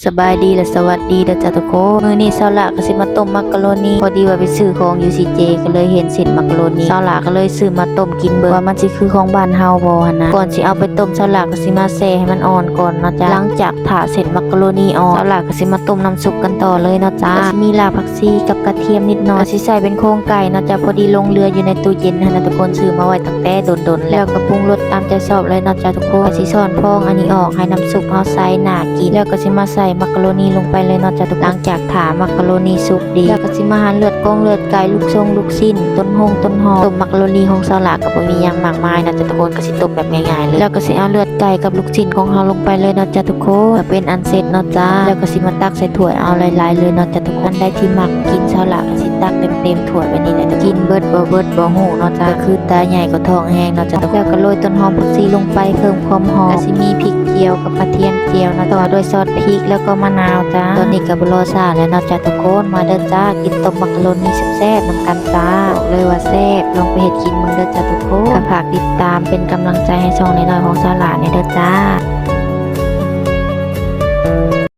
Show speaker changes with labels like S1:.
S1: สบายดีและสวัสดีเด้อจ้าทุกคนมื้อนี้เช้าละก็สิมาต้มมักกะโรนีพอดีว่าไปซื้อของอยู่ซีเจก็เลยเห็นเส้นมักกะโรนีเช้าละก็เลยซื้อมาต้มกินเบิ่งว่ามันสิคือของบ้านเฮาบ่หั่นนะก่อนสิเอาไปต้มเช้าละก็สิมาแช่ให้มันอ่อนก่อนเนาะจ้าหลังจากผ่าเส้นมักกะโรนีออกเช้าละก็สิมาต้มน้ำซุปกันต่อเลยเนาะจ้าก็สิมีรากผักชีกับกระเทียมนิดหน่อยสิใส่เป็นโครงไก่เนาะจ้าพอดีลงเรืออยู่ในตู้เย็นหั่นนะทุกคนซื้อมาไว้ตั้งแต่โดนๆแล้วก็ปรุงรสตามใจชอบเลยเนาะจ้าทุกคนก็สิช้อนพองอันนี้ออกให้น้ำซุปเฮาใส่น่ากินแล้วก็สิมาใส่มักกะโรนีลงไปเลยเนาะจ้าทุกคนหลังจากถามักกะโรนีสุกดีแล้วก็สิมาหั่นเลือดกองเลือดไก่ลูกชิ้นต้นหอมต้มมักกะโรนีของเช้าละก็บ่มีหยังมากมายนะจ้าทุกคนก็สิต้มแบบง่ายๆเลยแล้วก็สิเอาเลือดไก่กับลูกชิ้นของเฮาลงไปเลยเนาะจ้าทุกคนก็เป็นอันเสร็จเนาะจ้าแล้วก็สิมาตักใส่ถ้วยเอาหลายๆเลยเนาะจ้าทุกคนได้ที่มักกินเช้าละก็สิตักเต็มถ้วยแบบนี้แหละกินเบิดบ่ฮู้เนาะจ้าก็คือตาใหญ่ก็ท้องแห้งเนาะจ้าแล้วก็โรยต้นหอมผักชีลงไปเพิ่มความหอมก็สิมีพริกเจียวกับกระเทียมเจียวนะต่อด้วยซอสพริกแล้วก็มะนาวจ้าตอนนี้ก็บ่รอช้าแล้วเนาะจ้าทุกคนมาเด้อจ้ากินต้มมักกะโรนีแซ่บๆนำกันจ้าบอกเลยว่าแซ่บลองไปเฮ็ดกินมึงเด้อจ้าทุกคนก็ฝากติดตามเป็นกำลังใจให้ช่องน้อยๆของสาหร่ายเนี่ยเด้อจ้า